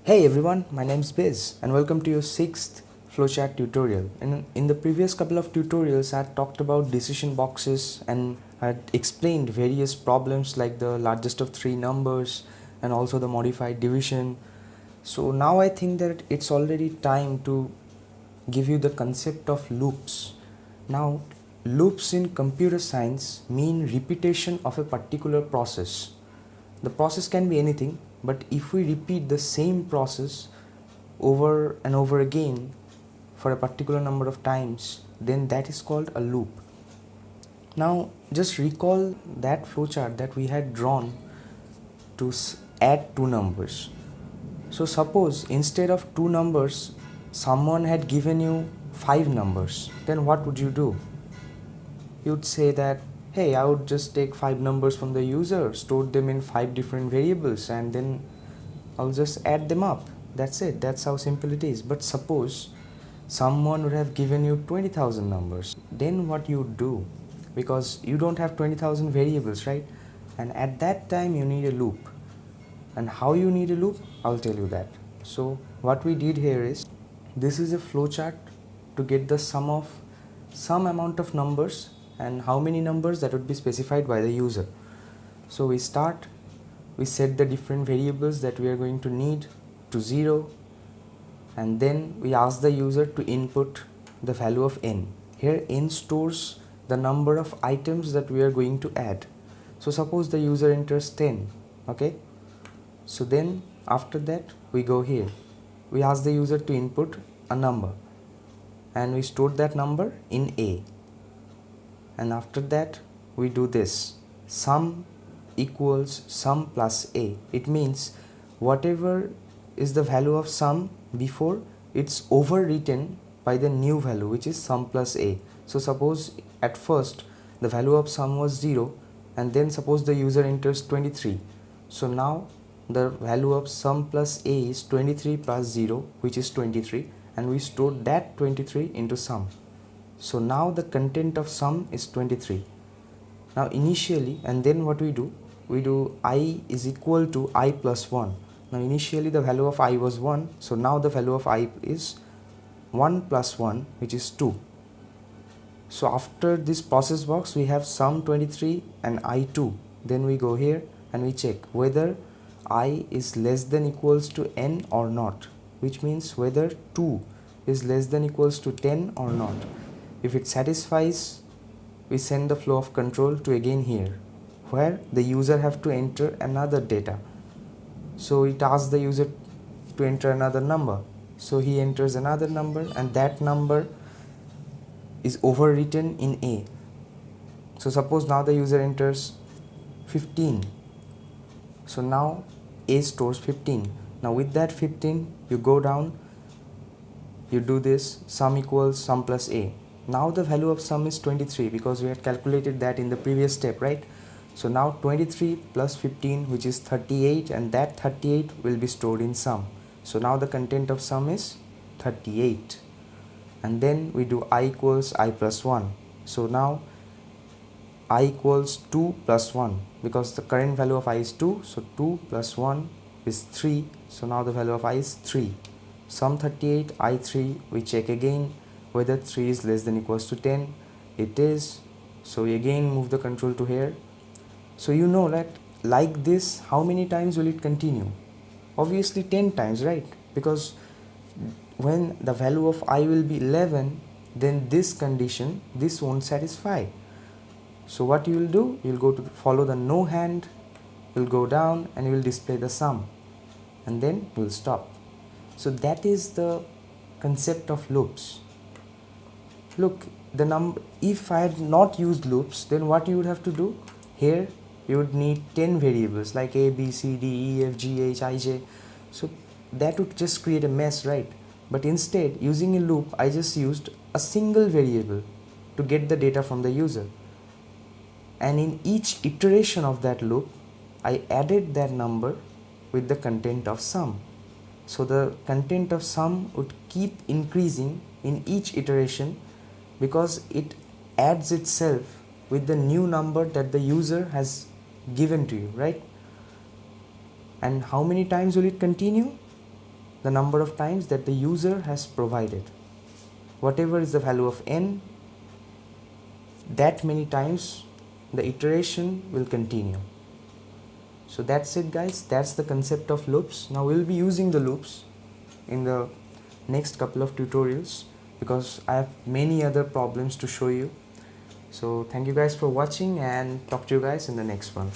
Hey everyone, my name's Biz and welcome to your 6th Flowchart tutorial. In the previous couple of tutorials, I had talked about decision boxes and I had explained various problems like the largest of three numbers and also the modified division. So now I think that it's already time to give you the concept of loops. Now, loops in computer science mean repetition of a particular process. The process can be anything, but if we repeat the same process over and over again for a particular number of times, then that is called a loop. Now just recall that flowchart that we had drawn to add two numbers. So suppose instead of two numbers, someone had given you five numbers, then what would you do? You'd say that, hey, I would just take five numbers from the user, store them in five different variables, and then I'll just add them up. That's it. That's how simple it is. But suppose someone would have given you 20,000 numbers, then what you would do? Because you don't have 20,000 variables, right? And at that time you need a loop. And how you need a loop, I'll tell you that. So what we did here is, this is a flowchart to get the sum of some amount of numbers, and how many numbers that would be specified by the user. So we start, we set the different variables that we are going to need to 0, and then we ask the user to input the value of n. Here n stores the number of items that we are going to add. So suppose the user enters 10, okay? So then after that we go here, we ask the user to input a number and we store that number in A. And after that we do this, sum equals sum plus A. It means whatever is the value of sum before, it's overwritten by the new value, which is sum plus A. So suppose at first the value of sum was 0, and then suppose the user enters 23. So now the value of sum plus A is 23 plus 0, which is 23, and we store that 23 into sum. So now the content of sum is 23. Now initially, and then what we do I is equal to I plus 1. Now initially the value of I was 1, so now the value of I is 1 plus 1, which is 2. So after this process box we have sum 23 and I2. Then we go here and we check whether I is less than equals to n or not, which means whether 2 is less than equals to 10 or not. If it satisfies, we send the flow of control to again here, where the user have to enter another data. So it asks the user to enter another number. So he enters another number, and that number is overwritten in A. So suppose now the user enters 15. So now A stores 15. Now with that 15, you go down, you do this, sum equals sum plus A. Now the value of sum is 23 because we had calculated that in the previous step, right? So now 23 plus 15, which is 38, and that 38 will be stored in sum. So now the content of sum is 38. And then we do I equals I plus 1. So now I equals 2 plus 1, because the current value of I is 2. So 2 plus 1 is 3. So now the value of I is 3. Sum 38, I 3, we check again whether 3 is less than equals to 10. It is. So we again move the control to here. So you know that like this, how many times will it continue? Obviously 10 times, right? Because when the value of I will be 11, then this condition, this won't satisfy. So what you will do, you will go to follow the no hand, you will go down and you will display the sum, and then you will stop. So that is the concept of loops. Look, if I had not used loops, then what you would have to do? Here you would need 10 variables like A, B, C, D, E, F, G, H, I, J. So that would just create a mess, right? But instead, using a loop, I just used a single variable to get the data from the user. And in each iteration of that loop, I added that number with the content of sum. So the content of sum would keep increasing in each iteration because it adds itself with the new number that the user has given to you, right? And how many times will it continue? the number of times that the user has provided. Whatever is the value of n, that many times the iteration will continue. So that's it guys, that's the concept of loops. Now we'll be using the loops in the next couple of tutorials because I have many other problems to show you. So thank you guys for watching and talk to you guys in the next one.